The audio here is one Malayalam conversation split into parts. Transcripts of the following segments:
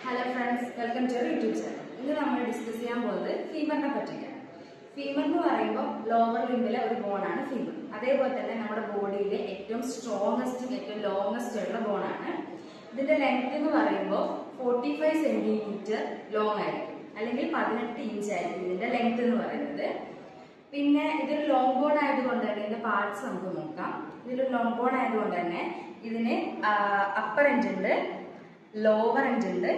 Hello friends, welcome to YouTube channel. ഇന്ന് നമ്മൾ ഡിസ്കസ് ചെയ്യാൻ പോകുന്നത് ഫീമറിനെ പറ്റിയിട്ടാണ്. ഫീമർ എന്ന് പറയുമ്പോൾ ലോവർ ലിംബിലെ ഒരു ബോണാണ് ഫീമർ. അതേപോലെ തന്നെ നമ്മുടെ ബോഡിയിലെ ഏറ്റവും സ്ട്രോങ്ങസ്റ്റും ഏറ്റവും ലോങ്ങസ്റ്റ് ഉള്ള ബോണാണ്. ഇതിന്റെ ലെങ്ത് എന്ന് പറയുമ്പോൾ 45 സെന്റിമീറ്റർ ലോങ് ആയിരിക്കും, അല്ലെങ്കിൽ 18 ഇഞ്ച് ആയിരിക്കും ഇതിന്റെ ലെങ്ത് എന്ന് പറയുന്നത്. പിന്നെ ഇതൊരു ലോങ് ബോൺ ആയതുകൊണ്ട് തന്നെ ഇതിന്റെ പാർട്സ് നമുക്ക് നോക്കാം. ഇതൊരു ലോങ് ബോൺ ആയതുകൊണ്ട് തന്നെ ഇതിന് അപ്പർ എൻഡ് ഉണ്ട്, ലോവർ എൻഡ് ഉണ്ട്,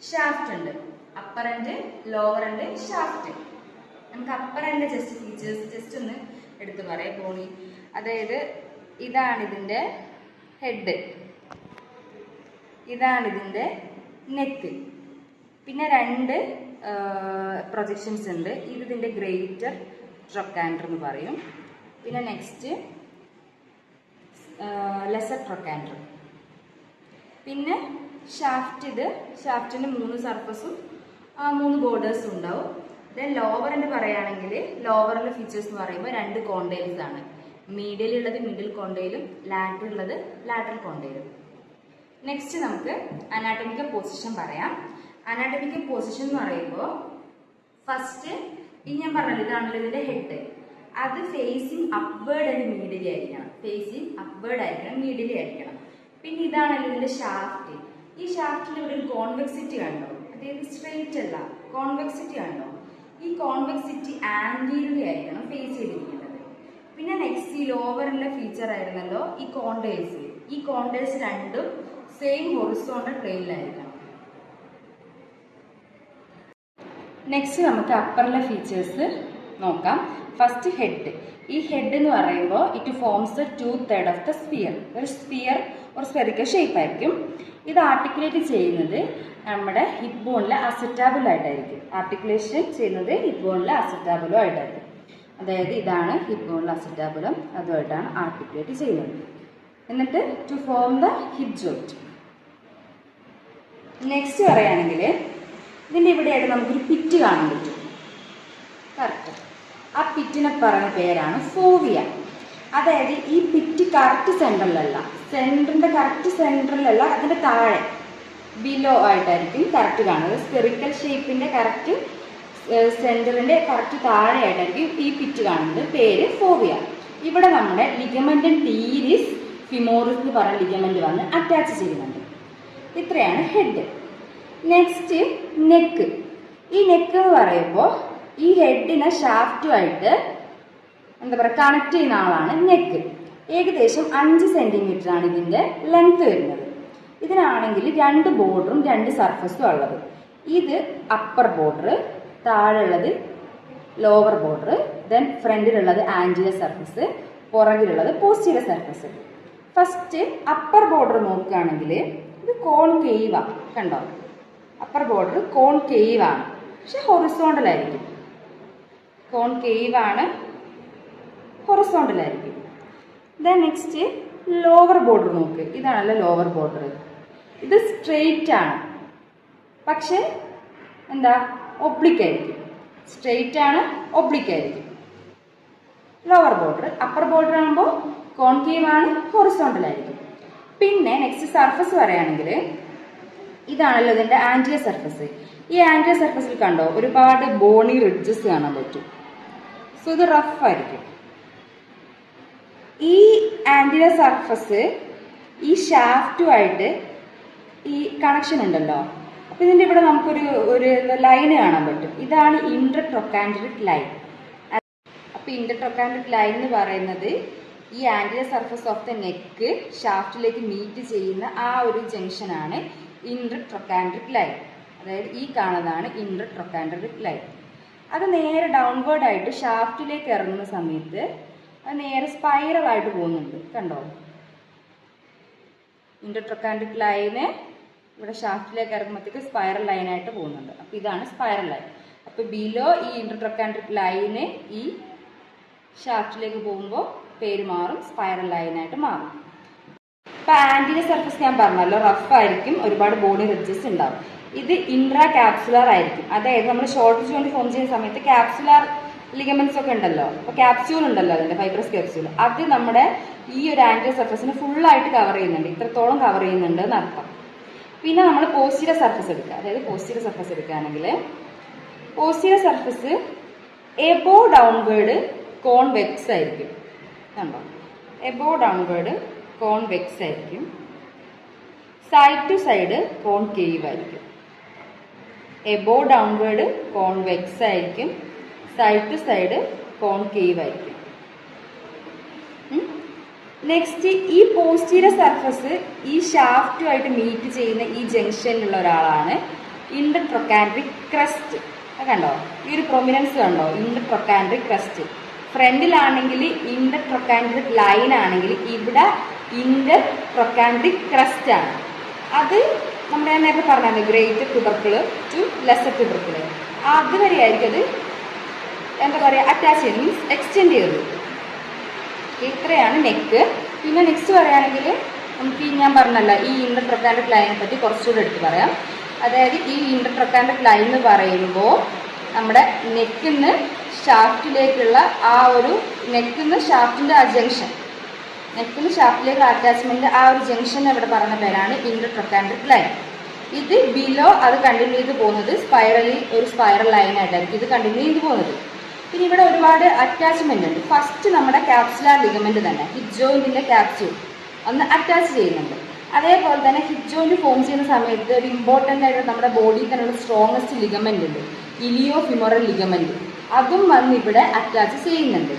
ഷാഫ്റ്റ് ഉണ്ട്. Upper end, lower end, shaft. നമുക്ക് അപ്പർ എൻഡ് ഫീച്ചേഴ്സ് ജസ്റ്റ് ഒന്ന് എടുത്ത് പറയാം. ബോണി, അതായത് ഇതാണ് ഇതിന്റെ ഹെഡ്, ഇതാണ് ഇതിന്റെ നെക്ക്, പിന്നെ രണ്ട് പ്രൊജക്ഷൻസ് ഉണ്ട്. ഇതിന്റെ ഗ്രേറ്റർ ട്രൊക്കാൻഡർ എന്ന് പറയും. പിന്നെ നെക്സ്റ്റ് ലെസർ ട്രൊക്കാൻഡർ. പിന്നെ ഷാഫ്റ്റ്, ഇത് ഷാഫ്റ്റിന് 3 സർഫസും 3 ബോർഡേഴ്സും ഉണ്ടാവും. ദെൻ ലോവർ എന്ന് പറയുകയാണെങ്കിൽ ലോവറിലെ ഫീച്ചേഴ്സ് എന്ന് പറയുമ്പോൾ 2 കോണ്ടൈൽസ് ആണ്. മീഡിയലുള്ളത് മിഡിൽ കോണ്ടൈലും ലാറ്ററുള്ളത് ലാറ്ററൽ കോണ്ടൈലും. നെക്സ്റ്റ് നമുക്ക് അനാട്ടമിക്കൽ പൊസിഷൻ പറയാം. അനാട്ടമിക്കൽ പൊസിഷൻ എന്ന് പറയുമ്പോൾ ഫസ്റ്റ് ഞാൻ പറഞ്ഞത് ഇതാണല്ലോ ഇതിന്റെ ഹെഡ്. അത് ഫേസിങ് അപ്വേർഡ് ആൻഡ് മീഡിയലി ആയിരിക്കണം. ഫേസിങ് അപ്വേർഡ് ആയിരിക്കണം, മീഡിയലി ആയിരിക്കണം. പിന്നെ ഇതാണല്ലോ ഇതിന്റെ ഷാഫ്റ്റ്. ഈ ഷാഫ്റ്റിൽ ഇവിടെ ഒരു കോൺവെക്സിറ്റി കണ്ടോ? അതായത് സ്ട്രെയിറ്റ് അല്ല, കോൺവെക്സിറ്റി കണ്ടോ? ഈ കോൺവെക്സിറ്റി ആന്റീരിയർലി ആയിരിക്കണം ഫേസ് ചെയ്തിരിക്കുന്നത്. പിന്നെ നെക്സ്റ്റ് ഈ ലോവറിലെ ഫീച്ചർ ആയിരുന്നല്ലോ ഈ കോണ്ടൈൽസ്. ഈ കോണ്ടൈൽസ് രണ്ടും സെയിം ഹൊറിസോണ്ടൽ പ്ലെയിനിലായിരിക്കണം. നെക്സ്റ്റ് നമുക്ക് അപ്പറിലെ ഫീച്ചേഴ്സ് നോക്കാം. First head. ഈ ഹെഡ് എന്ന് പറയുമ്പോൾ it forms 2/3 of the sphere. ഒരു സ്ഫിയർ ഒരു സ്ഫെറിക്കൽ ഷേപ്പ് ആയിരിക്കും. ഇത് ആർട്ടിക്കുലേറ്റ് ചെയ്യുന്നത് നമ്മുടെ ഹിപ്പ് ബോണിലെ അസറ്റാബുലം ആയിട്ടായിരിക്കും. ആർട്ടിക്കുലേഷൻ ചെയ്യുന്നത് ഹിപ്പ് ബോണിലെ അസറ്റാബുലം ആയിട്ടായിരിക്കും. അതായത് ഇതാണ് ഹിപ്പ് ബോണിലെ അസറ്റാബുലം, അതുമായിട്ടാണ് ആർട്ടിക്കുലേറ്റ് ചെയ്യുന്നത്. എന്നിട്ട് to form the hip joint. Next പറയുകയാണെങ്കിൽ ഇതിൻ്റെ ഇവിടെയായിട്ട് നമുക്കൊരു പിറ്റ് കാണാൻ പറ്റും. കറക്റ്റ്. ആ പിറ്റിനെ പറയുന്ന പേരാണ് ഫോവിയ. അതായത് ഈ പിറ്റ് കറക്റ്റ് സെൻട്രലല്ല, സെൻറ്ററിൻ്റെ കറക്റ്റ് സെൻട്രലല്ല, അതിൻ്റെ താഴെ ബിലോ ആയിട്ടായിരിക്കും കറക്റ്റ് കാണുന്നത്. സ്പെറിക്കൽ ഷേപ്പിൻ്റെ കറക്റ്റ് സെൻറ്ററിൻ്റെ കറക്റ്റ് താഴെ ആയിട്ടായിരിക്കും ഈ പിറ്റ് കാണുന്നത്. പേര് ഫോവിയ. ഇവിടെ നമ്മുടെ ലിഗമെന്റ് ടീരിസ് ഫിമോറിസ് എന്ന് പറയുന്ന ലിഗമെന്റ് വന്ന് അറ്റാച്ച് ചെയ്യുന്നുണ്ട്. ഇത്രയാണ് ഹെഡ്. Next neck. ഈ നെക്ക് എന്ന് പറയുമ്പോൾ ഈ ഹെഡിനെ ഷാഫ്റ്റുമായിട്ട് എന്താ പറയുക കണക്ട് ചെയ്യുന്ന ആളാണ് നെക്ക്. ഏകദേശം 5 സെന്റിമീറ്റർ ആണ് ഇതിന്റെ ലെങ്ത് വരുന്നത്. ഇതിനാണെങ്കിൽ 2 ബോർഡറും 2 സർഫസും ഉള്ളത്. ഇത് അപ്പർ ബോർഡർ, താഴെയുള്ളത് ലോവർ ബോർഡർ, ദെൻ ഫ്രണ്ടിലുള്ളത് ആന്റീരിയർ സർഫസ്, പുറകിലുള്ളത് posterior surface. First upper border നോക്കുകയാണെങ്കിൽ ഇത് കോൺകേവ് ആണ്. കണ്ടോ? അപ്പർ ബോർഡർ കോൺകേവ് ആണ്, പക്ഷെ ഹൊറിസോണ്ടൽ ആയിരിക്കും. കോൺകേവ് ആണ്, ഹൊറിസോണ്ടൽ ആയിരിക്കും. ദെൻ നെക്സ്റ്റ് ലോവർ ബോർഡർ നോക്ക്. ഇതാണല്ലോ ലോവർ ബോർഡർ. ഇത് സ്ട്രെയിറ്റ് ആണ്, പക്ഷെ എന്താ ഒബ്ലിക് ആയിരിക്കും. സ്ട്രെയിറ്റ് ആണ്, ഒബ്ലിക് ആയിരിക്കും ലോവർ ബോർഡർ. അപ്പർ ബോർഡർ ആകുമ്പോൾ കോൺകേവ് ആണ്, ഹൊറിസോണ്ടൽ ആയിരിക്കും. പിന്നെ നെക്സ്റ്റ് സർഫസ് പറയുകയാണെങ്കിൽ ഇതാണല്ലോ ഇതിന്റെ ആന്റിയർ സർഫസ്. ഈ ആന്റിയർ സർഫസിൽ കണ്ടോ ഒരുപാട് ബോണി റിഡ്ജസ് കാണാൻ പറ്റും. സോ ഇത് റഫ് ആയിരിക്കും. ഈ ആന്റിയർ സർഫസ് ഈ ഷാഫ്റ്റുമായിട്ട് ഈ കണക്ഷൻ ഉണ്ടല്ലോ. അപ്പൊ ഇതിന്റെ ഇവിടെ നമുക്കൊരു ലൈന് കാണാൻ പറ്റും. ഇതാണ് ഇന്റർട്രൊക്കാൻഡ്രിക് ലൈൻ. അപ്പൊ ഇന്റർട്രൊക്കാൻഡ്രിക് ലൈൻ എന്ന് പറയുന്നത് ഈ anterior surface of the neck ഷാഫ്റ്റിലേക്ക് മീറ്റ് ചെയ്യുന്ന ആ ഒരു ജംഗ്ഷനാണ് ഇന്റർട്രൊക്കാൻഡ്രിക് ലൈൻ. അതായത് ഈ കാണുന്നതാണ് ഇന്റർട്രൊക്കാൻഡ്രിക് ലൈൻ. അത് നേരെ ഡൗൺവേർഡ് ആയിട്ട് ഷാഫ്റ്റിലേക്ക് ഇറങ്ങുന്ന സമയത്ത് അത് നേരെ സ്പൈറൽ ആയിട്ട് പോകുന്നുണ്ട്. കണ്ടോ? ഇന്റർട്രൊക്കാൻഡ്രിക് ലൈന് ഇവിടെ ഷാഫ്റ്റിലേക്ക് ഇറങ്ങുമ്പോഴത്തേക്ക് സ്പൈറൽ ലൈനായിട്ട് പോകുന്നുണ്ട്. അപ്പോൾ ഇതാണ് സ്പൈറൽ ലൈൻ. അപ്പോൾ ബിലോ ഈ ഇന്റർട്രൊക്കാൻഡ്രിക് ലൈന് ഈ ഷാഫ്റ്റിലേക്ക് പോകുമ്പോൾ പേര് മാറും, സ്പൈറൽ ലൈനായിട്ട് മാറും. ഇപ്പം ആന്റീരിയർ സർഫസ് ഞാൻ പറഞ്ഞല്ലോ റഫ് ആയിരിക്കും, ഒരുപാട് ബോഡി റിഡ്ജസ് ഉണ്ടാവും. ഇത് ഇൻട്രാ ക്യാപ്സുലാർ ആയിരിക്കും. അതായത് നമ്മൾ ഷോർട്ട് ജോയിന്റ് ഫോം ചെയ്യുന്ന സമയത്ത് ക്യാപ്സുലാർ ലിഗമെന്റ്സ് ഒക്കെ ഉണ്ടല്ലോ, അപ്പോൾ ക്യാപ്സ്യൂൾ ഉണ്ടല്ലോ, അതിന്റെ ഫൈബ്രസ് ക്യാപ്സ്യൂൾ, അത് നമ്മുടെ ഈ ഒരു ആന്റിയർ സർഫസിന് ഫുള്ളായിട്ട് കവർ ചെയ്യുന്നുണ്ട്. ഇത്രത്തോളം കവർ ചെയ്യുന്നുണ്ട് എന്നർത്ഥം. പിന്നെ നമ്മൾ പോസ്റ്റീരിയർ സർഫസ് എടുക്കുക. അതായത് പോസ്റ്റീരിയർ സർഫസ് എടുക്കുകയാണെങ്കിൽ posterior surface above downward convex ആയിരിക്കും. കണ്ടോ, എബോ ഡൗൺവേർഡ് കോൺവെക്സ് ആയിരിക്കും. സൈഡ് ടു സൈഡ് കോൺകേവ് ആയിരിക്കും. എബോ ഡൗൺവേർഡ് കോൺവെക്സ് ആയിരിക്കും. സൈഡ് ടു സൈഡ് കോൺകേവ് ആയിരിക്കും. നെക്സ്റ്റ്, ഈ പോസ്റ്റീരിയർ സർഫസ് ഈ ഷാഫ്റ്റുമായിട്ട് മീറ്റ് ചെയ്യുന്ന ഈ ജംഗ്ഷനിലുള്ള ഒരാളാണ് ഇന്റർട്രൊക്കാൻഡ്രിക് ക്രസ്റ്റ്. കണ്ടോ, ഈ ഒരു പ്രൊമിനൻസ് കണ്ടോ, ഇന്റർട്രൊക്കാൻഡ്രിക് ക്രസ്റ്റ്. ഫ്രണ്ടിലാണെങ്കിൽ ഇന്റർട്രൊക്കാൻഡ്രിക് ലൈൻ ആണെങ്കിൽ ഇവിടെ ഇന്റർട്രൊക്കാൻഡ്രിക് ക്രസ്റ്റ് ആണ്. അത് നമ്മൾ ഞാൻ നേരത്തെ പറഞ്ഞത് greater tubercle to lesser tubercle അതുവരെ ആയിരിക്കും അത് എന്താ പറയുക അറ്റാച്ച് ചെയ്ത് മീൻസ് എക്സ്റ്റെൻഡ് ചെയ്തത്. ഇത്രയാണ് നെക്ക്. പിന്നെ നെക്സ്റ്റ് പറയുകയാണെങ്കിൽ നമുക്ക് ഞാൻ പറഞ്ഞല്ലോ ഈ ഇന്റർട്രൊക്കാൻഡ്രിക് ലൈനെ പറ്റി കുറച്ചുകൂടെ എടുത്ത് പറയാം. അതായത് ഈ ഇന്റർട്രൊക്കാൻഡ്രിക് ലൈൻ എന്ന് പറയുമ്പോൾ നമ്മുടെ നെക്കിന്ന് ഷാഫ്റ്റിലേക്കുള്ള ആ ഒരു നെക്കിന്ന് ഷാഫ്റ്റിൻ്റെ ആ ജംഗ്ഷൻ, നെക്കിന്ന് ഷാഫ്റ്റിലേക്കുള്ള അറ്റാച്ച്മെൻറ്റ് ആ ഒരു ജംഗ്ഷൻ ഇവിടെ പറയുന്ന പേരാണ് ഇന്റർട്രൊക്കാൻഡ്രിക് ലൈൻ. ഇത് ബിലോ അത് കണ്ടിന്യൂ ചെയ്ത് പോകുന്നത് സ്പൈറലി ഒരു സ്പൈറൽ ലൈനായിട്ടായിരിക്കും ഇത് കണ്ടിന്യൂ ചെയ്ത് പോകുന്നത്. പിന്നെ ഇവിടെ ഒരുപാട് അറ്റാച്ച്മെൻ്റ് ഉണ്ട്. ഫസ്റ്റ് നമ്മുടെ ക്യാപ്സുലാർ ലിഗമെന്റ് തന്നെ ഹിപ്പ് ജോയിന്റിന്റെ ക്യാപ്സ്യൂൾ ഒന്ന് അറ്റാച്ച് ചെയ്യുന്നുണ്ട്. അതേപോലെ തന്നെ ഹിപ്പ് ജോയിന്റ് ഫോം ചെയ്യുന്ന സമയത്ത് ഒരു ഇമ്പോർട്ടൻ്റ് ആയിട്ട് നമ്മുടെ ബോഡിയിൽ തന്നെയുള്ള സ്ട്രോങ്ങസ്റ്റ് ലിഗമെന്റ് ഉണ്ട്, ഇലിയോ ഫിമോറൽ ലിഗമെന്റ്. അതും വന്ന് ഇവിടെ അറ്റാച്ച് ചെയ്യുന്നുണ്ട്.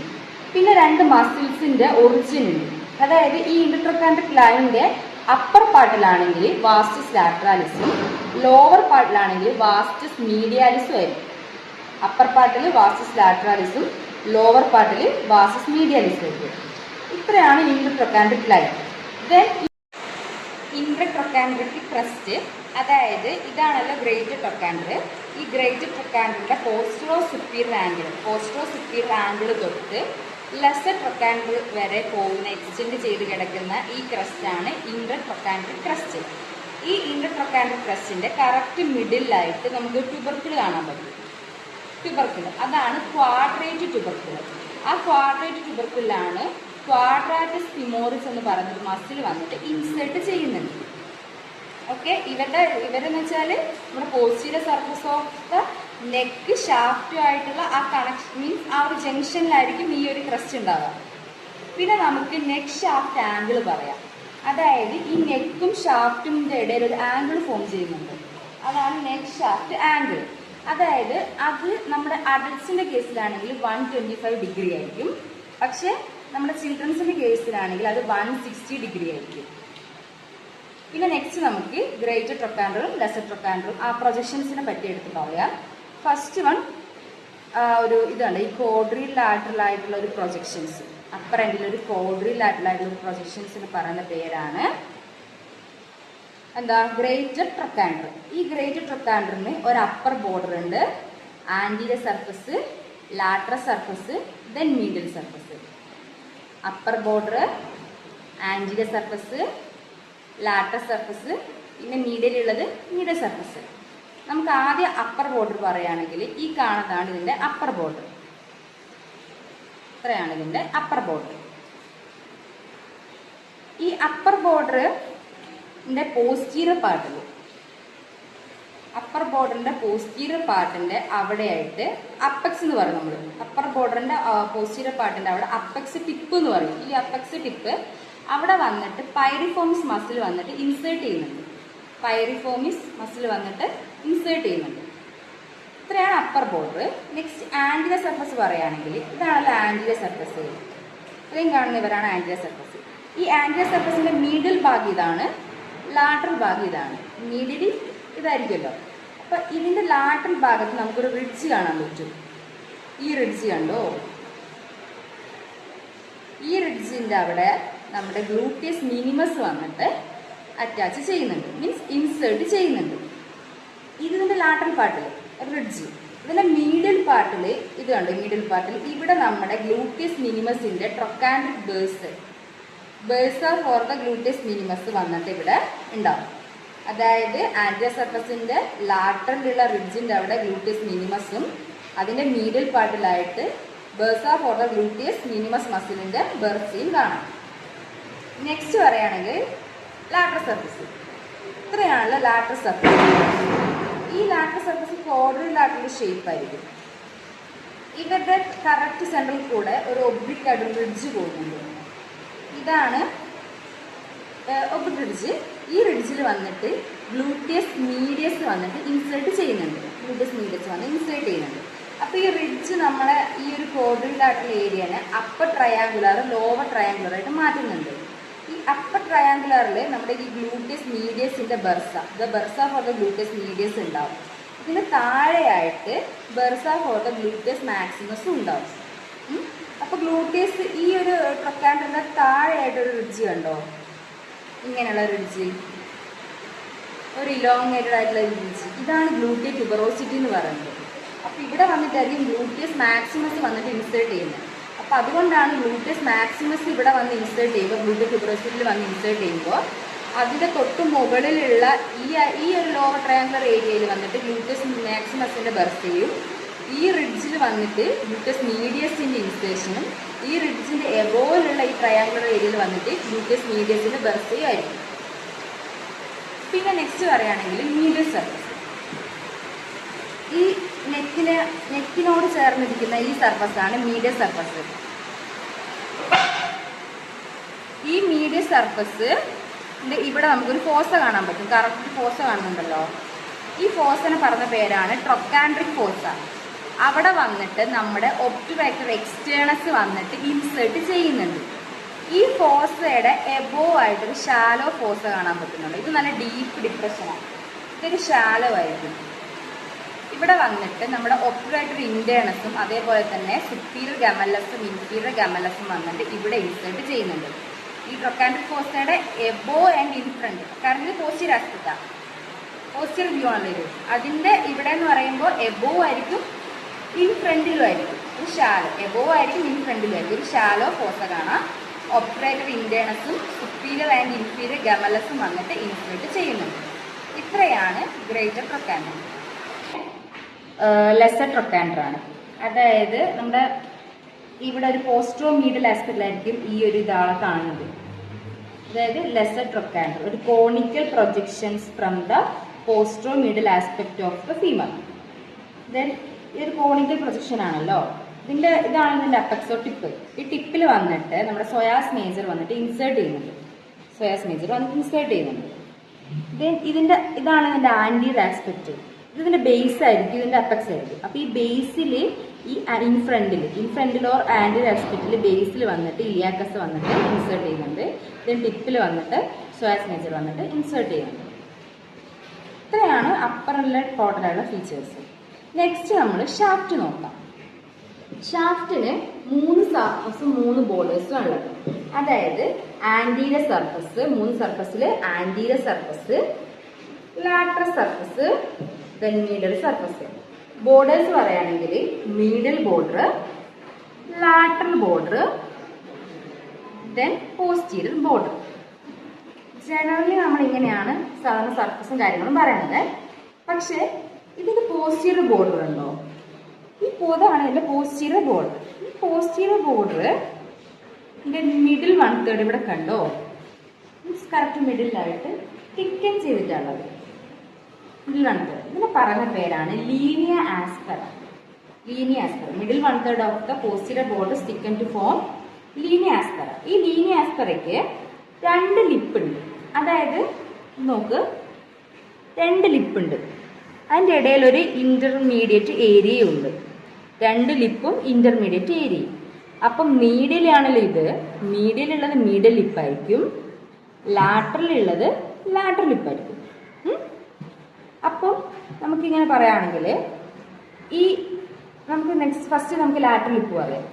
പിന്നെ രണ്ട് മസിൽസിന്റെ ഒറിജിൻ ഉണ്ട്. അതായത് ഈ ഇന്റർട്രൊക്കാൻഡ്രിക് ലൈനിന്റെ അപ്പർ പാർട്ടിലാണെങ്കിൽ വാസ്റ്റസ് ലാറ്ററാലിസും ലോവർ പാർട്ടിലാണെങ്കിൽ വാസ്റ്റസ് മീഡിയാലിസും ആയിരിക്കും. അപ്പർ പാർട്ടിൽ വാസ്റ്റസ് ലാറ്ററാലിസും ലോവർ പാർട്ടിൽ വാസ്റ്റസ് മീഡിയാലിസും ആയിരിക്കും. ഇത്രയാണ് ഇന്റർട്രൊക്കാൻഡ്രിക് ലൈൻ. ദെൻ ഇന്റർട്രൊക്കാൻഡ്രിക് ക്രസ്റ്റ്, അതായത് ഇതാണല്ലോ ഗ്രേറ്റർ ട്രൊക്കാൻഡർ. ഈ ഗ്രേറ്റർ ട്രൊക്കാൻഡറിന്റെ പോസ്റ്ററോ സുപ്പീരിയർ ആംഗിൾ തൊട്ട് ലെസർ ട്രൊക്കാൻഡർ വരെ പോകുന്ന എക്സ്റ്റെൻഡ് ചെയ്ത് കിടക്കുന്ന ഈ ക്രസ്റ്റാണ് ഇന്റർട്രൊക്കാൻഡ്രിക് ക്രസ്റ്റ്. ഈ ഇന്റർട്രൊക്കാൻഡ്രിക് ക്രസ്റ്റിന്റെ കറക്റ്റ് മിഡിലായിട്ട് നമുക്ക് ട്യൂബർക്കിൾ കാണാൻ പറ്റും. ട്യൂബർക്കിൾ അതാണ് ക്വാഡ്രേറ്റ് ട്യൂബർക്കിൾ. ആ ക്വാഡ്രേറ്റ് ട്യൂബർക്കിലാണ് ക്വാഡ്രാറ്റസ് ഫിമോറിസ് എന്ന് പറഞ്ഞൊരു മസിൽ വന്നിട്ട് ഇൻസേർട്ട് ചെയ്യുന്നുണ്ട്. ഓക്കെ, ഇവരെന്ന് വെച്ചാൽ നമ്മുടെ posterior surface of the neck ഷാഫ്റ്റുമായിട്ടുള്ള ആ കണക്ഷൻ മീൻസ് ആ ഒരു ജംഗ്ഷനിലായിരിക്കും ഈ ഒരു ക്രസ്റ്റ് ഉണ്ടാവുക. പിന്നെ നമുക്ക് നെക്ക് ഷാഫ്റ്റ് ആംഗിൾ പറയാം. അതായത് ഈ നെക്കും ഷാഫ്റ്റിൻ്റെ ഇടയിൽ ഒരു ആംഗിൾ ഫോം ചെയ്യുന്നുണ്ട്. അതാണ് നെക്ക് ഷാഫ്റ്റ് ആംഗിൾ. അതായത് അത് നമ്മുടെ അഡൽട്സിൻ്റെ കേസിലാണെങ്കിൽ 125 ഡിഗ്രി ആയിരിക്കും. പക്ഷേ നമ്മുടെ ചിൽഡ്രൻസിൻ്റെ കേസിലാണെങ്കിൽ അത് 160 ഡിഗ്രി ആയിരിക്കും. പിന്നെ നെക്സ്റ്റ് നമുക്ക് ഗ്രേറ്റർ ട്രൊക്കാൻഡറും ലെസർ ട്രൊക്കാൻഡറും ആ പ്രൊജക്ഷൻസിനെ പറ്റി എടുത്ത് പറയാം. ഫസ്റ്റ് വൺ ഒരു ഇതാണ് ഈ കോഡ്രി ലാറ്ററൽ ആയിട്ടുള്ള ഒരു പ്രൊജക്ഷൻസ്. അപ്പർ എൻഡിൽ ഒരു കോഡ്രി ലാറ്ററൽ ആയിട്ടുള്ള ഒരു പ്രൊജക്ഷൻസിന് പറയുന്ന പേരാണ് എന്താ ഗ്രേറ്റർ ട്രൊക്കാൻഡർ. ഈ ഗ്രേറ്റർ ട്രൊക്കാൻഡറിന് ഒരു അപ്പർ ബോർഡർ ഉണ്ട്, anterior surface, lateral surface, then medial surface. Upper border, anterior surface, lateral surface, പിന്നെ മീഡിയലുള്ളത് മീഡിയൽ സർഫസ്. നമുക്ക് ആദ്യം അപ്പർ ബോർഡർ പറയുകയാണെങ്കിൽ ഈ കാണുന്നതാണ് ഇതിൻ്റെ അപ്പർ ബോർഡർ. ഇത്രയാണ് ഇതിൻ്റെ അപ്പർ ബോർഡർ. ഈ അപ്പർ ബോർഡറിൻ്റെ പോസ്റ്റീരിയർ പാർട്ടിൽ അപ്പർ ബോർഡറിൻ്റെ പോസ്റ്റീരിയർ പാർട്ടിൻ്റെ അവിടെയായിട്ട് അപ്പെക്സ് എന്ന് പറയും നമ്മൾ. അപ്പർ ബോർഡറിൻ്റെ പോസ്റ്റീരിയർ പാർട്ടിൻ്റെ അവിടെ അപ്പെക്സ് ടിപ്പ് എന്ന് പറയും. ഈ അപ്പെക്സ് ടിപ്പ് അവിടെ വന്നിട്ട് പൈറിഫോമിസ് മസിൽ വന്നിട്ട് ഇൻസേർട്ട് ചെയ്യുന്നുണ്ട്. ഇത്രയാണ് upper border. Next anterior surface പറയുകയാണെങ്കിൽ ഇതാണല്ലോ ആൻറ്റീരിയർ സർഫസ്. ഇത്രയും കാണുന്നവരാണ് ആൻറ്റീരിയർ സർഫസ്. ഈ ആൻറ്റീരിയർ സർഫസിൻ്റെ മീഡിയൽ ഭാഗം ഇതാണ്, ലാറ്ററൽ ഭാഗം ഇതാണ്. മീഡിയൽ ഇതായിരിക്കുമല്ലോ. അപ്പോൾ ഇതിൻ്റെ ലാറ്ററൽ ഭാഗത്ത് നമുക്കൊരു റിഡ്ജ് കാണാൻ പറ്റും. ഈ റിഡ്ജ് കണ്ടോ? ഈ റിഡ്ജിൻ്റെ അവിടെ നമ്മുടെ ഗ്ലൂട്ടിയസ് മിനിമസ് വന്നിട്ട് അറ്റാച്ച് ചെയ്യുന്നുണ്ട്, മീൻസ് ഇൻസേർട്ട് ചെയ്യുന്നുണ്ട്. ഇതിൻ്റെ ലാറ്ററൽ പാർട്ടിൽ റിഡ്ജ്. ഇതിൻ്റെ മീഡിയൽ പാർട്ടിൽ ഇത് കണ്ടു. മീഡിയൽ പാർട്ടിൽ ഇവിടെ നമ്മുടെ ഗ്ലൂട്ടിയസ് മിനിമസിൻ്റെ trochanteric bursa for the gluteus minimus വന്നിട്ട് ഇവിടെ ഉണ്ടാവും. അതായത് ആൻറ്റീരിയർ സർഫസിൻ്റെ ലാറ്ററലുള്ള റിഡ്ജിൻ്റെ അവിടെ ഗ്ലൂട്ടിയസ് മിനിമസും അതിൻ്റെ മീഡിയൽ പാർട്ടിലായിട്ട് bursa for the gluteus minimus മസിലിൻ്റെ ബെർസിയും കാണാം. നെക്സ്റ്റ് പറയുകയാണെങ്കിൽ ലാറ്ററൽ സർഫസ്. ഇത്രയാണല്ലോ ലാറ്റർ സർഫസ്. ഈ ലാറ്റർ സർഫസ് ക്വാഡ്രിലാറ്ററൽ ഷേപ്പ് ആയിരിക്കും. ഇവരുടെ കറക്റ്റ് സെൻട്രൽ കൂടെ ഒരു ഒബ്ലിക് ആയിട്ട് റിഡ്ജ് പോകുന്നുണ്ട്. ഇതാണ് ഒബ്ലിക് റിഡ്ജ്. ഈ റിഡ്ജിൽ വന്നിട്ട് ഗ്ലൂട്ടിയസ് മീഡിയസ് വന്നിട്ട് ഇൻസേർട്ട് ചെയ്യുന്നുണ്ട്. ഗ്ലൂട്ടിയസ് മീഡിയസ് വന്ന് ഇൻസേർട്ട് ചെയ്യുന്നുണ്ട്. അപ്പോൾ ഈ റിഡ്ജ് നമ്മളെ ഈ ഒരു ക്വാഡ്രിലാറ്ററൽ ഏരിയനെ അപ്പർ ട്രയാങ്കുലർ ലോവർ ട്രയാങ്കുലർ ആയിട്ട് മാറ്റുന്നുണ്ട്. ഈ അപ്പർ ട്രയാങ്കുലറിൽ നമ്മുടെ ഈ ഗ്ലൂട്ടിയസ് മീഡിയസിൻ്റെ bursa for the gluteus medius ഉണ്ടാവും. ഇതിന് താഴെയായിട്ട് ബർസ ഫോർ ദ ഗ്ലൂട്ടിയസ് മാക്സിമസും ഉണ്ടാവും. അപ്പോൾ ഗ്ലൂട്ടിയസ് ഈ ഒരു ട്രൊക്കാൻഡറിൻ്റെ താഴെയായിട്ടൊരു റിഡ്ജ് കണ്ടോ, ഇങ്ങനെയുള്ള റിഡ്ജ്, ഒരു ഇലോങ്ങേറ്റഡ് ആയിട്ടുള്ള റിഡ്ജ്. ഇതാണ് ഗ്ലൂട്ടിയ ട്യൂബറോസിറ്റി എന്ന് പറയുന്നത്. അപ്പോൾ ഇവിടെ വന്നിട്ടായിരിക്കും ഗ്ലൂട്ടിയസ് മാക്സിമസ് വന്നിട്ട് ഇൻസേർട്ട് ചെയ്യുന്നത്. അപ്പോൾ അതുകൊണ്ടാണ് ഗ്ലൂട്ടിയസ് മാക്സിമസ് ഇവിടെ വന്ന് ഇൻസേർട്ട് ചെയ്യുമ്പോൾ, ഗ്ലൂട്ടിയ ട്യൂബറോസിറ്റിയിൽ വന്ന് ഇൻസേർട്ട് ചെയ്യുമ്പോൾ അതിൻ്റെ തൊട്ട് മുകളിലുള്ള ഈ ഒരു ലോവർ ട്രയാങ്കുലർ ഏരിയയിൽ വന്നിട്ട് ഗ്ലൂട്ടിയസ് മാക്സിമസിൻ്റെ ബർസയും ഈ റിഡ്ജിൽ വന്നിട്ട് ഗ്ലൂട്ടിയസ് മീഡിയസിൻ്റെ ഇൻസേർഷനും ഈ റിഡ്ജിൻ്റെ എബോയിലുള്ള ഈ ട്രയാങ്കുലർ ഏരിയയിൽ വന്നിട്ട് ഗ്ലൂട്ടിയസ് മീഡിയസിൻ്റെ ബർസയും ആയിരിക്കും. പിന്നെ നെക്സ്റ്റ് പറയുകയാണെങ്കിൽ മീഡിയൽ സർഫസ്. ഈ നെക്കിനോട് ചേർന്നിരിക്കുന്ന ഈ സർഫസാണ് മീഡിയൽ സർഫസ്. ഈ മീഡിയൽ സർഫസ് ഇവിടെ നമുക്കൊരു ഫോസ കാണാൻ പറ്റും. കറക്റ്റ് ഫോസ കാണുന്നുണ്ടല്ലോ. ഈ ഫോസനെ പറഞ്ഞ പേരാണ് ട്രൊക്കാൻഡ്രിക് ഫോസ. അവിടെ വന്നിട്ട് നമ്മുടെ ഒബ്റ്റുറേറ്റർ എക്സ്റ്റേണസ് വന്നിട്ട് ഇൻസേർട്ട് ചെയ്യുന്നുണ്ട്. ഈ ഫോസയുടെ എബോവ് ആയിട്ടൊരു ഷാലോ ഫോസ കാണാൻ പറ്റുന്നുണ്ട്. ഇത് നല്ല ഡീപ്പ് ഡിപ്രഷനാണ്. ഇതൊരു ഷാലോ ആയിരിക്കും. ഇവിടെ വന്നിട്ട് നമ്മുടെ ഒബ്റ്റുറേറ്റർ ഇൻറ്റേണസും അതേപോലെ തന്നെ സുപ്പീരിയർ ഗമല്ലസും ഇൻഫീരിയർ ഗമല്ലസും വന്നിട്ട് ഇവിടെ ഇൻസേർട്ട് ചെയ്യുന്നുണ്ട്. ഈ ട്രൊക്കാൻഡ്രിക് ഫോസയുടെ എബോ ആൻഡ് ഇൻ ഫ്രണ്ട്, കാരണം ഇത് പോസ്റ്റീരിയർ ആസ്പെക്റ്റാണ്, പോസ്റ്റീരിയർ വ്യൂ ആണല്ലോ ഇത്. അതിൻ്റെ ഇവിടെ എന്ന് പറയുമ്പോൾ എബോ ആയിരിക്കും, ഇൻ ഫ്രണ്ടിലും ആയിരിക്കും ഒരു ഷാലോ. എബോ ആയിരിക്കും, ഇൻ ഫ്രണ്ടിലും ആയിരിക്കും ഒരു ഷാലോ ഫോസ കാണാം. ഒബ്റ്റുറേറ്റർ ഇൻറ്റേണസും സുപ്പീരിയർ ആൻഡ് ഇൻഫീരിയർ ഗമല്ലസും വന്നിട്ട് ഇൻസേർട്ട് ചെയ്യുന്നുണ്ട്. ഇത്രയാണ് ഗ്രേറ്റർ ട്രൊക്കാൻഡർ. ലെസർ ട്രൊക്കാൻഡറാണ്. അതായത് നമ്മുടെ ഇവിടെ ഒരു പോസ്ട്രോ മീഡിയൽ ആസ്പെക്റ്റിലായിരിക്കും ഈ ഒരു ഇതാളെ കാണുന്നത്. അതായത് ലെസർ ട്രൊക്കാൻഡർ, ഒരു conical projections from the postero medial aspect of the femur. Then ഇതൊരു കോണിക്കൽ പ്രൊജക്ഷൻ ആണല്ലോ. ഇതാണ് ഇതിൻ്റെ അപ്പക്സോ ടിപ്പ്. ഈ ടിപ്പിൽ വന്നിട്ട് നമ്മുടെ സോയാസ് മേജർ വന്നിട്ട് ഇൻസേർട്ട് ചെയ്യുന്നുണ്ട്. ദെൻ ഇതാണ് ഇതിൻ്റെ ആൻറ്റീരിയർ ആസ്പെക്റ്റ്. ഇതിൻ്റെ ബേസ് ആയിരിക്കും, ഇതിൻ്റെ അപ്പക്സ് ആയിരിക്കും. അപ്പോൾ ഈ ബേസിൽ ഈ ഇൻഫ്രണ്ടിൽ ഓർ ആൻറ്റീരിയർ ആസ്പെക്റ്റിൽ ബേസിൽ വന്നിട്ട് ഇലിയാക്കസ് വന്നിട്ട് ഇൻസേർട്ട് ചെയ്യുന്നുണ്ട്. ദെൻ ടിപ്പിൽ വന്നിട്ട് സോയാസ് മേജർ വന്നിട്ട് ഇൻസേർട്ട് ചെയ്യുന്നുണ്ട്. ഇത്രയാണ് അപ്പർ ഇൻലെറ്റ് പോർട്ടലുള്ള ഫീച്ചേഴ്സ്. നെക്സ്റ്റ് നമ്മൾ ഷാഫ്റ്റ് നോക്കാം. ഷാഫ്റ്റിന് 3 സർഫസും 3 ബോർഡേഴ്സും ഉള്ളത്. അതായത് ആൻറ്റീരിയർ സർഫസ്, 3 സർഫസിൽ anterior surface, lateral surface, then medial surface. Borders പറയുകയാണെങ്കിൽ medial border, lateral border, then posterior border. Generally നമ്മൾ ഇങ്ങനെയാണ് സാധാരണ സർഫസും കാര്യങ്ങളും പറയുന്നത്. പക്ഷേ ഇതിന് പോസ്റ്റീരിയർ ബോർഡർ ഉണ്ടോ? ഈ പോതാണ് ഇതിൻ്റെ പോസ്റ്റീരിയർ ബോർഡർ. ഈ പോസ്റ്റീരിയർ ബോർഡർ ഇതിൻ്റെ മിഡിൽ 1/3 ഇവിടെ കണ്ടോ? കറക്റ്റ് മിഡിലായിട്ട് തിക്കൻ ചെയ്തിട്ടുള്ളത്. മിഡിൽ 1/3 ഇതിനെ പറഞ്ഞ പേരാണ് linea aspera. Middle 1/3 of the posterior border thicken to form linea aspera. ഈ ലീനിയ ആസ്പെറയ്ക്ക് 2 ലിപ്പുണ്ട്. അതായത് നോക്ക്, 2 ലിപ്പുണ്ട്. അതിൻ്റെ ഇടയിൽ ഒരു ഇൻ്റർമീഡിയറ്റ് ഏരിയയും ഉണ്ട്. 2 ലിപ്പും ഇൻ്റർമീഡിയറ്റ് ഏരിയയും. അപ്പം മീഡിയലാണല്ലോ ഇത്. മീഡിയലുള്ളത് മീഡിയൽ ലിപ്പായിരിക്കും, ലാറ്ററലുള്ളത് ലാറ്ററൽ ലിപ്പായിരിക്കും. അപ്പോൾ നമുക്കിങ്ങനെ പറയുകയാണെങ്കിൽ ഫസ്റ്റ് നമുക്ക് ലാറ്ററൽ ലിപ്പ് പറയാം.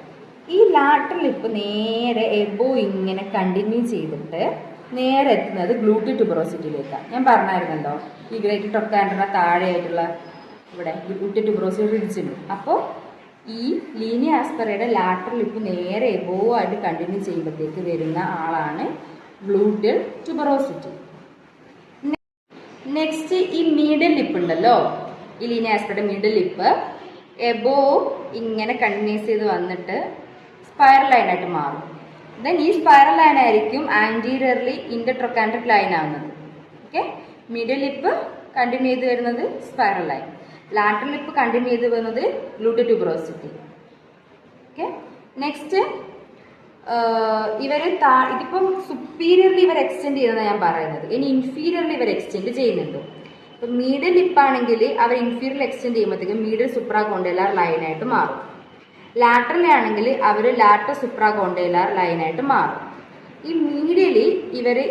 ഈ ലാറ്ററൽ ലിപ്പ് നേരെ എബോ ഇങ്ങനെ കണ്ടിന്യൂ ചെയ്തിട്ട് നേരെ എത്തുന്നത് ഗ്ലൂട്ടി ട്യൂബറോസിറ്റിയിലേക്കാണ്. ഞാൻ പറഞ്ഞായിരുന്നല്ലോ ഈ ഗ്രേറ്റർ ട്രൊക്കാൻഡറിന്റെ താഴെയായിട്ടുള്ള ഇവിടെ ഗ്ലൂട്ടി ട്യൂബറോസിറ്റി റിഡ്ജുണ്ട്. അപ്പോൾ ഈ ലീനിയ ആസ്പെറയുടെ ലാറ്ററൽ ലിപ്പ് നേരെ എബോ ആയിട്ട് കണ്ടിന്യൂ ചെയ്യുമ്പോഴത്തേക്ക് വരുന്ന ആളാണ് ഗ്ലൂട്ടിയൽ ട്യൂബറോസിറ്റി. നെക്സ്റ്റ് ഈ മീഡിയൽ ലിപ്പ് ഉണ്ടല്ലോ, ഈ ലീനിയ ആസ്പെറയുടെ മീഡിയൽ ലിപ്പ് എബോ ഇങ്ങനെ കണ്ടിന്യൂസ് ചെയ്ത് വന്നിട്ട് സ്പൈറൽ ലൈനായിട്ട് മാറും. ദെൻ ഈ സ്പൈറൽ ലൈൻ ആയിരിക്കും ആൻറ്റീരിയർലി ഇൻ്റർട്രൊക്കാൻഡ്രിക് ലൈൻ ആവുന്നത്. ഓക്കെ, മീഡിയൽ ലിപ്പ് കണ്ടിന്യൂ ചെയ്ത് വരുന്നത് spiral line, lateral lip continue ചെയ്ത് വരുന്നത് ഗ്ലൂട്ടഡ് ട്യൂബറോസിറ്റി. ഓക്കെ, നെക്സ്റ്റ് ഇതിപ്പം സുപ്പീരിയർലി ഇവർ എക്സ്റ്റെൻഡ് ചെയ്യുന്നതാണ് ഞാൻ പറയുന്നത്. ഇനി ഇൻഫീരിയർലി ഇവർ എക്സ്റ്റെൻഡ് ചെയ്യുന്നുണ്ട്. ഇപ്പം മീഡിയൽ ലിപ്പാണെങ്കിൽ അവർ ഇൻഫീരിയർ എക്സ്റ്റെൻഡ് ചെയ്യുമ്പോഴത്തേക്കും മീഡിയൽ സുപ്രാകോണ്ടൈലാർ ലൈനായിട്ട് മാറും. ലാറ്ററൽ ആണെങ്കിൽ അവർ ലാറ്റർ സുപ്രാകോണ്ടൈലാർ ലൈനായിട്ട് മാറും. ഈ മീഡിയലി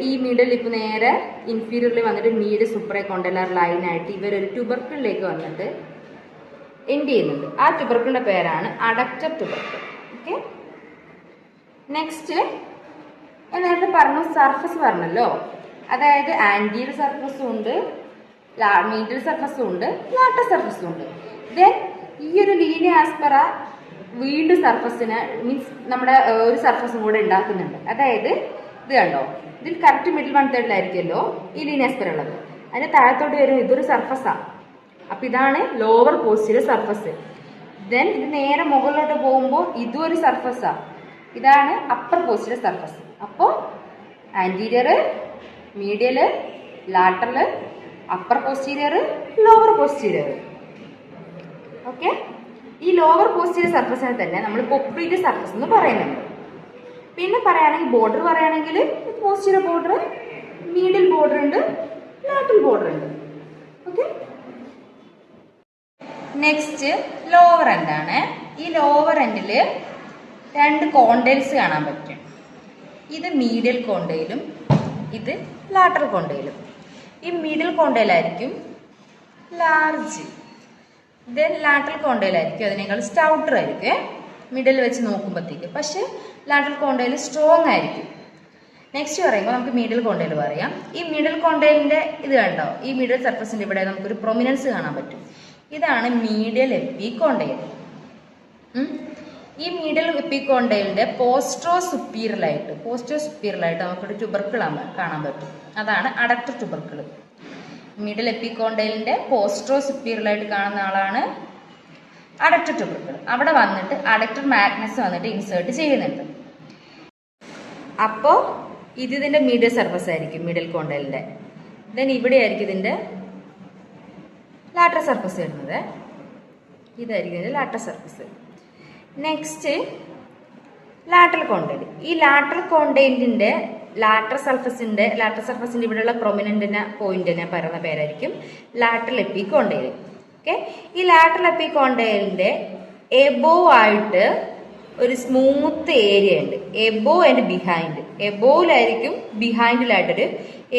ഈ മീഡിയൽ ലിപ്പ് നേരെ ഇൻഫീരിയറിൽ വന്നിട്ട് മീഡിയൽ സുപ്രാകോണ്ടൈലാർ ലൈനായിട്ട് ഇവരൊരു ട്യൂബർക്കിളിലേക്ക് വന്നിട്ട് എൻഡ് ചെയ്യുന്നുണ്ട്. ആ ട്യൂബർക്കിളിന്റെ പേരാണ് അഡക്റ്റർ ട്യൂബർക്കിൾ. ഓക്കെ, നെക്സ്റ്റ് ഞാൻ നേരത്തെ പറഞ്ഞു സർഫസ് പറഞ്ഞല്ലോ, അതായത് ആന്റീരിയർ സർഫസും ഉണ്ട്, മീഡിയൽ സർഫസും ഉണ്ട്, ലാറ്റർ സർഫസും ഉണ്ട്. ദെൻ ഈ ഒരു ലീനിയർ ആസ്പെറ വീണ്ടും സർഫസിന് മീൻസ് നമ്മുടെ ഒരു സർഫസും കൂടെ ഉണ്ടാക്കുന്നുണ്ട്. അതായത് ഇത് കണ്ടോ, ഇതിൽ കറക്റ്റ് മിഡിൽ 1/3 ഈ ലീനിയർ ആസ്പെറ ഉള്ളത്. അതിന്റെ താഴത്തോട്ട് വരും ഇതൊരു സർഫസാണ്. അപ്പൊ ഇതാണ് ലോവർ പോസ്റ്റീരിയർ സർഫസ്. ദെൻ ഇത് നേരെ മുകളിലോട്ട് പോകുമ്പോൾ ഇതും ഒരു സർഫസാണ്. ഇതാണ് അപ്പർ പോസ്റ്റീരിയർ സർഫസ്. അപ്പോൾ anterior, medial, lateral, upper posterior, lower posterior. Okay, ഈ ലോവർ പോസ്റ്റീരിയർ സർഫസിനെ തന്നെ നമ്മൾ പോപ്ലീറ്റർ സർഫസ് എന്ന് പറയുന്നുണ്ട്. പിന്നെ പറയുകയാണെങ്കിൽ ബോർഡർ പറയുകയാണെങ്കിൽ പോസ്റ്റീരിയർ ബോർഡർ, മീഡിയൽ ബോർഡർ ഉണ്ട്, ലാറ്ററൽ ബോർഡർ ഉണ്ട്. ഓക്കെ, നെക്സ്റ്റ് ലോവർ എൻഡാണ്. ഈ ലോവർ എൻഡിൽ 2 കോണ്ടൈൽസ് കാണാൻ പറ്റും. ഇത് മീഡിയൽ കോണ്ടൈലും ഇത് ലാറ്ററൽ കോണ്ടൈലും. ഈ മീഡിയൽ കോണ്ടൈലായിരിക്കും ലാർജ്, ദെൻ ലാറ്ററൽ കോണ്ടൈലായിരിക്കും അതിനേക്കാൾ സ്റ്റൗട്ടർ ആയിരിക്കും മിഡിൽ വെച്ച് നോക്കുമ്പോഴത്തേക്ക്. പക്ഷെ ലാറ്ററൽ കോണ്ടൈൽ സ്ട്രോങ് ആയിരിക്കും. നെക്സ്റ്റ് പറയുമ്പോൾ നമുക്ക് മീഡിയൽ കോണ്ടൈൽ പറയാം. ഈ മീഡിയൽ കോണ്ടൈലിന്റെ ഇത് കണ്ടോ, ഈ മീഡിയൽ സർഫസിന്റെ ഇവിടെ നമുക്കൊരു പ്രൊമിനൻസ് കാണാൻ പറ്റും. ഇതാണ് മീഡിയൽ എപ്പികോണ്ടൈൽ. ഈ മീഡിയൽ എപ്പികോണ്ടൈലിന്റെ പോസ്റ്റോ സുപ്പീരിയറായിട്ട് നമുക്കൊരു ട്യൂബർക്കിൾ കാണാൻ പറ്റും. അതാണ് അഡക്റ്റർ ട്യൂബർക്കിൾ. മിഡിൽ എപ്പികോണ്ടൈലിന്റെ പോസ്റ്റോ സുപ്പീരിയറായിട്ട് കാണുന്ന ആളാണ് അഡക്റ്റർ ട്യൂബർക്കിൾ. അവിടെ വന്നിട്ട് അഡക്റ്റർ മാഗ്നസ് വന്നിട്ട് ഇൻസേർട്ട് ചെയ്യുന്നുണ്ട്. അപ്പോൾ ഇതിന്റെ മീഡിയൽ സർഫസ് ആയിരിക്കും മിഡിൽ കോണ്ടൈലിന്റെ. ദെൻ ഇവിടെ ആയിരിക്കും ഇതിന്റെ ലാറ്ററൽ സർഫസ് വരുന്നത്. ഇതായിരിക്കും ഇതിന്റെ lateral surface. Next lateral condyle. ഈ ലാറ്ററൽ കോണ്ടൈലിന്റെ ലാറ്ററൽ സർഫസിന്റെ ഇവിടെയുള്ള പ്രൊമിനന്റിന് പോയിന്റിനെ പറയുന്ന പേരായിരിക്കും ലാറ്ററൽ എപ്പികോണ്ടൈൽ. ഓക്കെ, ഈ ലാറ്ററൽ എപ്പികോണ്ടൈലിന്റെ എബോവ് ആയിട്ട് ഒരു സ്മൂത്ത് ഏരിയ ഉണ്ട്. Above and behind. എബോവിലായിരിക്കും ബിഹൈൻഡിലായിട്ടൊരു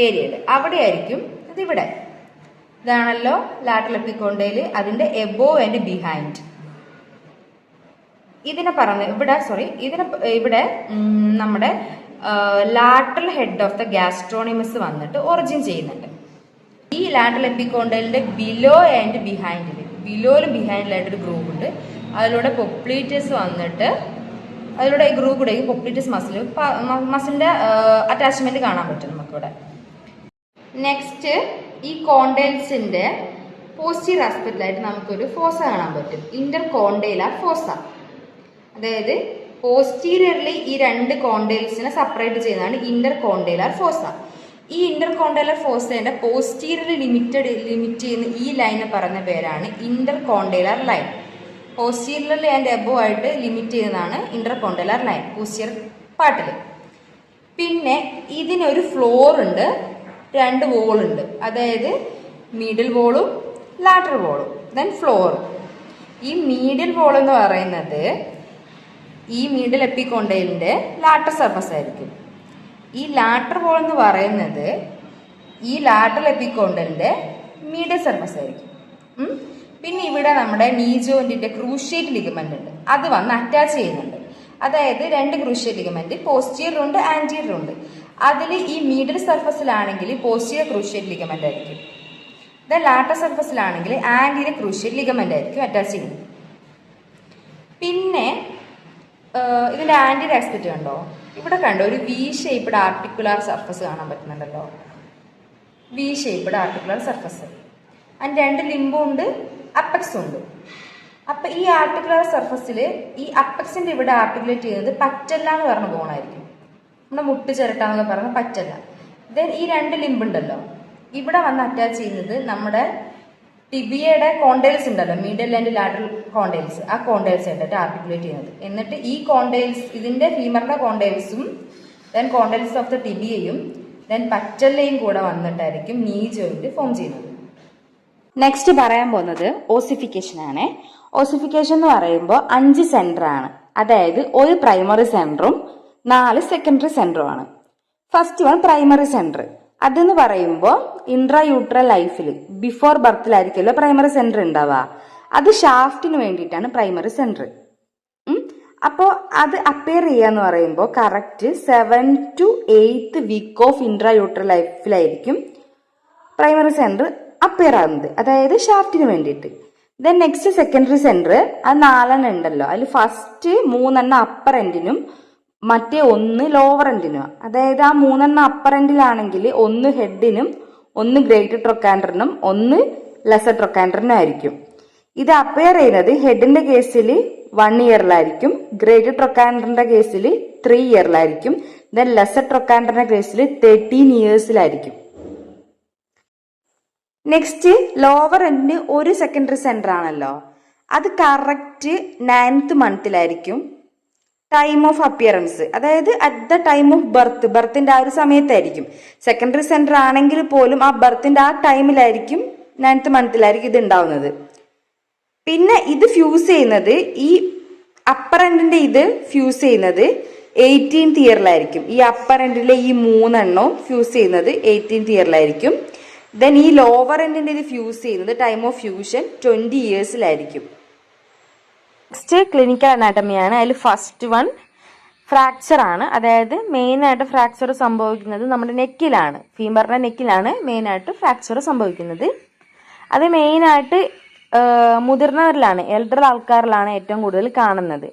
ഏരിയ ഉണ്ട്. അവിടെ ആയിരിക്കും ഇതിവിടെ. ഇതാണല്ലോ ലാറ്ററൽ എപ്പികോണ്ടൈൽ, അതിന്റെ എബോവ് ആൻഡ് ബിഹൈൻഡ്. ഇവിടെ നമ്മുടെ ലാറ്ററൽ ഹെഡ് ഓഫ് ദ ഗ്യാസ്ട്രോണിമസ് വന്നിട്ട് ഒറിജിൻ ചെയ്യുന്നുണ്ട്. ഈ ലാറ്ററൽ എപ്പികോണ്ടൈലിന്റെ ബിലോ ആൻഡ് ബിലോയിലും ബിഹൈൻഡിലായിട്ടൊരു ഗ്രൂവ് ഉണ്ട്. അതിലൂടെ പൊപ്ലീറ്റസ് വന്നിട്ട് അതിലൂടെ ഈ ഗ്രൂവ് കൂടെ പൊപ്ലീറ്റസ് മസിലിന്റെ അറ്റാച്ച്മെന്റ് കാണാൻ പറ്റും നമുക്കിവിടെ. നെക്സ്റ്റ് ഈ കോണ്ടൈൽസിന്റെ പോസ്റ്റീരിയർ ആസ്പെക്റ്റിലായിട്ട് നമുക്കൊരു ഫോസ കാണാൻ പറ്റും, ഇന്റർ കോണ്ടൈലാർ ഫോസ. അതായത് പോസ്റ്റീരിയർലി ഈ 2 കോണ്ടൈൽസിനെ സെപ്പറേറ്റ് ചെയ്യുന്നതാണ് ഇന്റർ കോണ്ടൈലാർ ഫോസ. ഈ ഇന്റർ കോണ്ടൈലാർ ഫോസേന്റെ പോസ്റ്റീരിയർലി ലിമിറ്റ് ചെയ്യുന്ന ഈ ലൈനെ പറയുന്ന പേരാണ് intercondylar line. Posteriorly and above ആയിട്ട് ലിമിറ്റ് ചെയ്യുന്നതാണ് ഇന്റർ കോണ്ടൈലാർ ലൈൻ പോസ്റ്റീരിയർ പാർട്ടിൽ. പിന്നെ ഇതിനൊരു ഫ്ലോർ ഉണ്ട്, 2 വോൾ ഉണ്ട്. അതായത് മീഡിയൽ വോളും ലാറ്ററൽ വോളും, ദെൻ ഫ്ലോർ. ഈ മീഡിയൽ വോൾ എന്ന് പറയുന്നത് ഈ മീഡിയൽ എപ്പികോണ്ടൈലിന്റെ ലാറ്ററൽ സർഫസ് ആയിരിക്കും. ഈ ലാറ്ററൽ വോൾ എന്ന് പറയുന്നത് ഈ ലാറ്ററൽ എപ്പികോണ്ടൈലിന്റെ മീഡിയൽ സർഫസ് ആയിരിക്കും. പിന്നെ ഇവിടെ നമ്മുടെ നീ ജോയിന്റിന്റെ ക്രൂഷ്യേറ്റ് ലിഗമെന്റ് ഉണ്ട്, അത് വന്ന് അറ്റാച്ച് ചെയ്യുന്നുണ്ട്. അതായത് 2 ക്രൂഷ്യേറ്റ് ലിഗമെന്റ് പോസ്റ്റീരിയർ ഉണ്ട്, ആന്റീരിയർ ഉണ്ട്. അതിൽ ഈ മീഡിയൽ സർഫസിലാണെങ്കിൽ പോസ്റ്റീരിയർ ക്രൂഷ്യേറ്റ് ലിഗമെന്റ് ആയിരിക്കും. ലാറ്ററൽ സർഫസിലാണെങ്കിൽ ആന്റീരിയർ ക്രൂഷ്യേറ്റ് ലിഗമെന്റ് ആയിരിക്കും അറ്റാച്ച് ചെയ്യുന്നത്. പിന്നെ ഇതിന്റെ ആന്റീരിയർ ആസ്പെക്ട് കണ്ടോ, ഇവിടെ കണ്ടോ ഒരു വി ഷേപ്പ്ഡ് ആർട്ടിക്കുലർ സർഫസ് കാണാൻ പറ്റുന്നുണ്ടല്ലോ. V shaped articular surface. അതിന് 2 ലിംബും ഉണ്ട്, അപ്പെക്സും ഉണ്ട്. അപ്പൊ ഈ ആർട്ടിക്കുലർ സർഫസിൽ ഈ അപ്പെക്സിന്റെ ഇവിടെ ആർട്ടിക്കുലേറ്റ് ചെയ്യുന്നത് പറ്റല്ല എന്ന് പറഞ്ഞ ബോണായിരിക്കും. നമ്മുടെ മുട്ട് ചിരട്ടാന്നൊക്കെ പറഞ്ഞ പറ്റല്ല. ദെൻ ഈ 2 ലിംബ് ഉണ്ടല്ലോ, ഇവിടെ വന്ന് അറ്റാച്ച് ചെയ്യുന്നത് നമ്മുടെ ടിബിയയുടെ കോണ്ടൈൽസ് ഉണ്ടല്ലോ, മീഡിയൽ ആൻഡ് ലാറ്ററൽ കോണ്ടൈൽസ്, ആ കോണ്ടൈൽസ് ആയിട്ട് ആർട്ടിക്കുലേറ്റ് ചെയ്യുന്നത്. എന്നിട്ട് ഈ കോണ്ടൈൽസ്, ഇതിന്റെ ഫീമറിന്റെ കോണ്ടൈൽസും ദെൻ കോണ്ടൈൽസ് ഓഫ് ദ ടിബിയയും ദെൻ പറ്റല്ലയും കൂടെ വന്നിട്ടായിരിക്കും നീ ജോയിന്റ് ഫോം ചെയ്യുന്നത്. നെക്സ്റ്റ് പറയാൻ പോകുന്നത് ഓസിഫിക്കേഷൻ ആണ്. ഓസിഫിക്കേഷൻ എന്ന് പറയുമ്പോൾ 5 സെന്റർ ആണ്. അതായത് ഒരു പ്രൈമറി സെന്ററും 4 സെക്കൻഡറി സെന്ററും ആണ്. First one primary centre. അതെന്ന് പറയുമ്പോൾ ഇൻട്രായൂട്രൽ ലൈഫിൽ ബിഫോർ ബർത്തിലായിരിക്കുമല്ലോ പ്രൈമറി സെന്റർ ഉണ്ടാവുക. അത് ഷാഫ്റ്റിന് വേണ്ടിയിട്ടാണ് പ്രൈമറി സെന്റർ. അപ്പോൾ അത് അപ്പിയർ ചെയ്യാന്ന് പറയുമ്പോൾ correct 7 to 8 week of intrauterine ലൈഫിലായിരിക്കും പ്രൈമറി സെന്റർ അപ്പിയർ ആകുന്നത്, അതായത് ഷാഫ്റ്റിന് വേണ്ടിയിട്ട്. ദെൻ നെക്സ്റ്റ് സെക്കൻഡറി സെന്റർ, അത് 4 ഉണ്ടല്ലോ, അതിൽ ഫസ്റ്റ് 3 അപ്പർ എൻഡിനും മറ്റേ 1 ലോവർ എൻഡിനും. അതായത് ആ 3 അപ്പർ എൻഡിലാണെങ്കിൽ 1 ഹെഡിനും 1 ഗ്രേറ്റർ ട്രൊക്കാൻഡറിനും 1 ലെസർ ട്രൊക്കാൻഡറിനും ആയിരിക്കും. ഇത് അപ്പയർ ചെയ്യുന്നത് ഹെഡിന്റെ കേസിൽ 1 ഇയറിലായിരിക്കും, ഗ്രേറ്റർ ട്രൊക്കാൻഡറിന്റെ കേസിൽ 3 ഇയറിലായിരിക്കും, ദെൻ ലെസർ ട്രൊക്കാൻഡറിന്റെ കേസിൽ 13 ഇയേഴ്സിലായിരിക്കും. നെക്സ്റ്റ് ലോവർ എൻഡിന് ഒരു സെക്കൻഡറി സെന്റർ ആണല്ലോ, അത് കറക്റ്റ് 9th മന്തിലായിരിക്കും ടൈം ഓഫ് അപ്പിയറൻസ്, അതായത് അറ്റ് ദ ടൈം ഓഫ് ബർത്തിന്റെ ആ ഒരു സമയത്തായിരിക്കും. സെക്കൻഡറി സെന്റർ ആണെങ്കിൽ പോലും ആ ബർത്തിന്റെ ആ ടൈമിലായിരിക്കും 9th മന്തിലായിരിക്കും ഇത് ഉണ്ടാവുന്നത്. പിന്നെ ഇത് ഫ്യൂസ് ചെയ്യുന്നത്, ഈ അപ്പർ എൻഡിന്റെ ഇത് ഫ്യൂസ് ചെയ്യുന്നത് 18th ഇയറിലായിരിക്കും. ഈ അപ്പർ എൻഡിലെ ഈ 3 എണ്ണവും ഫ്യൂസ് ചെയ്യുന്നത് 18th ഇയറിലായിരിക്കും. ദെൻ ഈ ലോവർ എൻഡിന്റെ ഇത് ഫ്യൂസ് ചെയ്യുന്നത് ടൈം ഓഫ് ഫ്യൂഷൻ 20 ഇയേഴ്സിലായിരിക്കും. നെക്സ്റ്റ് ക്ലിനിക്കൽ അനാട്ടമിയാണ്. അതിൽ ഫസ്റ്റ് വൺ ഫ്രാക്ചർ ആണ്. അതായത് മെയിൻ ആയിട്ട് ഫ്രാക്ചർ സംഭവിക്കുന്നത് നമ്മുടെ നെക്കിലാണ്, ഫീമറിന്റെ നെക്കിലാണ് മെയിൻ ആയിട്ട് ഫ്രാക്ചർ സംഭവിക്കുന്നത്. അത് മെയിൻ ആയിട്ട് മുതിർന്നവരിലാണ്, എൽഡർ ആൾക്കാരിലാണ് ഏറ്റവും കൂടുതൽ കാണുന്നത്.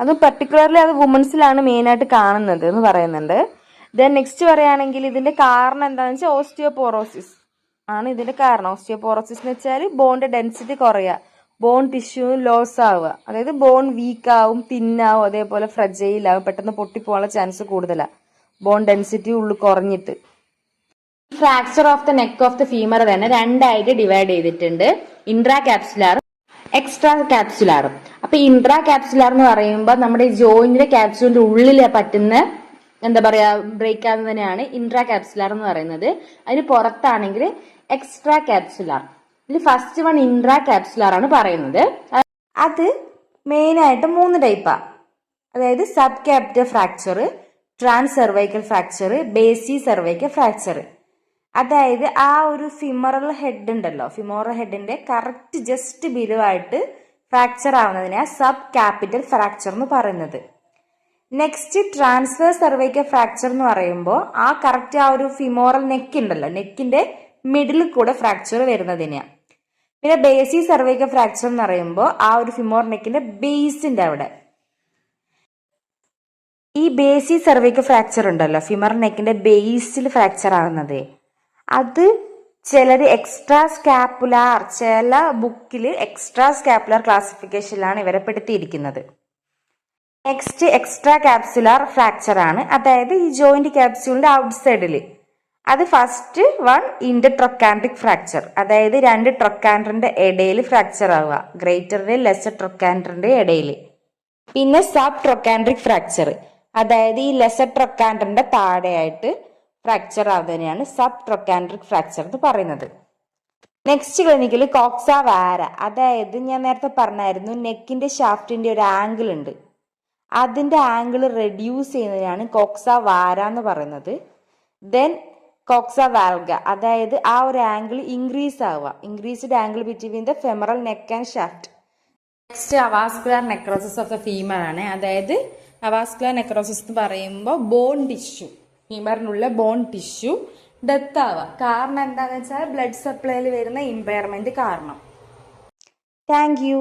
അത് പെർട്ടിക്കുലർലി അത് വുമൻസിലാണ് മെയിൻ ആയിട്ട് കാണുന്നത് എന്ന് പറയുന്നുണ്ട്. ദെൻ നെക്സ്റ്റ് പറയുകയാണെങ്കിൽ ഇതിന്റെ കാരണം എന്താണെന്ന് വെച്ചാൽ ഓസ്റ്റിയോപോറോസിസ് ആണ് ഇതിന്റെ കാരണം. ഓസ്റ്റിയോപോറോസിസ് എന്ന് വെച്ചാൽ ബോണിന്റെ ഡെൻസിറ്റി കുറയുക, ബോൺ ടിഷ്യൂ ലോസ് ആവുക, അതായത് ബോൺ വീക്ക് ആവും, തിന്നാവും, അതേപോലെ ഫ്രജൈൽ ആവും, പെട്ടെന്ന് പൊട്ടിപ്പോകാനുള്ള ചാൻസ് കൂടുതലാണ് ബോൺ ഡെൻസിറ്റി ഉള്ളിൽ കുറഞ്ഞിട്ട്. Fracture of the neck of the femur തന്നെ 2 ആയിട്ട് ഡിവൈഡ് ചെയ്തിട്ടുണ്ട്, ഇൻട്രാ ക്യാപ്സുലാറും എക്സ്ട്രാ ക്യാപ്സുലാറും. അപ്പൊ ഇൻട്രാ ക്യാപ്സുലാർ എന്ന് പറയുമ്പോൾ നമ്മുടെ ജോയിന്റിന്റെ ക്യാപ്സുലിന്റെ ഉള്ളിൽ പറ്റുന്ന എന്താ പറയാ ബ്രേക്ക് ആകുന്നതിനെയാണ് ഇൻട്രാ ക്യാപ്സുലാർ എന്ന് പറയുന്നത്. അതിന് പുറത്താണെങ്കിൽ എക്സ്ട്രാ ക്യാപ്സുലാർ. ഇതിൽ ഫസ്റ്റ് വൺ ഇൻട്രാ ക്യാപ്സുലാർ ആണ് പറയുന്നത്. അത് മെയിൻ ആയിട്ട് 3 ടൈപ്പാ, അതായത് subcapital fracture, transcervical fracture, basicervical fracture. അതായത് ആ ഒരു ഫിമറൽ ഹെഡ് ഉണ്ടല്ലോ, ഫിമോറൽ ഹെഡിന്റെ കറക്റ്റ് ജസ്റ്റ് ബിലോ ആയിട്ട് ഫ്രാക്ചർ ആവുന്നതിനെ സബ് ക്യാപിറ്റൽ ഫ്രാക്ചർ എന്ന് പറയുന്നത്. നെക്സ്റ്റ് ട്രാൻസ്ഫർ സെർവൈക്കൽ ഫ്രാക്ചർ എന്ന് പറയുമ്പോൾ ആ കറക്റ്റ് ആ ഒരു ഫിമോറൽ നെക്ക് ഉണ്ടല്ലോ, നെക്കിന്റെ മിഡിൽ കൂടെ ഫ്രാക്ചർ വരുന്നതിനെയാണ്. പിന്നെ ബേസി സെർവൈക്കൽ ഫ്രാക്ചർ എന്ന് പറയുമ്പോൾ ആ ഒരു ഫിമോർ നെക്കിന്റെ ബേസിന്റെ അവിടെ. ഈ ബേസി സെർവൈക്കൽ ഫ്രാക്ചർ ഉണ്ടല്ലോ, ഫിമർ നെക്കിന്റെ ബേസിൽ ഫ്രാക്ചർ ആകുന്നത്, അത് ചിലർ എക്സ്ട്രാ സ്കാപ്പുലാർ, ചില ബുക്കിൽ എക്സ്ട്രാ സ്കാപ്പുലാർ ക്ലാസിഫിക്കേഷനിലാണ് ഇവരെ പെടുത്തിയിരിക്കുന്നത്. നെക്സ്റ്റ് എക്സ്ട്രാ ക്യാപ്സുലാർ ഫ്രാക്ചർ ആണ്. അതായത് ഈ ജോയിന്റ് ക്യാപ്സ്യൂളിന്റെ ഔട്ട് സൈഡിൽ, അത് ഫസ്റ്റ് വൺ ഇന്റർ ട്രൊക്കാൻഡ്രിക് ഫ്രാക്ചർ, അതായത് 2 ട്രൊക്കാൻഡറിന്റെ ഇടയിൽ ഫ്രാക്ചർ ആവുക, ഗ്രേറ്ററിന്റെ ലെസർ ട്രൊക്കാൻഡറിന്റെ ഇടയിൽ. പിന്നെ സബ് ട്രൊക്കാൻഡ്രിക് ഫ്രാക്ചർ, അതായത് ഈ ലെസർ ട്രൊക്കാൻഡറിന്റെ താഴെയായിട്ട് ഫ്രാക്ചർ ആവുന്നതിനെയാണ് സബ് ട്രൊക്കാൻഡ്രിക് ഫ്രാക്ചർ എന്ന് പറയുന്നത്. നെക്സ്റ്റ് ക്ലിനിക്കിൽ കോക്സ വാര, അതായത് ഞാൻ നേരത്തെ പറഞ്ഞായിരുന്നു നെക്കിന്റെ ഷാഫ്റ്റിന്റെ ഒരു ആംഗിൾ ഉണ്ട്, അതിന്റെ ആംഗിൾ റെഡ്യൂസ് ചെയ്യുന്നതിനാണ് കോക്സ വാര എന്ന് പറയുന്നത്. ദെൻ കോക്സ വാൽഗ, അതായത് ആ ഒരു ആംഗിൾ ഇൻക്രീസ് ആവുക, increased angle between the femoral neck and shaft. Next avascular necrosis of the femur ആണ്. അതായത് അവാസ്കുലർ നെക്രോസിസ് എന്ന് പറയുമ്പോൾ ബോൺ ടിഷ്യൂ, ഫീമറിനുള്ള ബോൺ ടിഷ്യൂ ഡെത്ത് ആവുക. കാരണം എന്താണെന്ന് വെച്ചാൽ ബ്ലഡ് സപ്ലൈയിൽ വരുന്ന ഇമ്പയർമെന്റ് കാരണം. Thank U.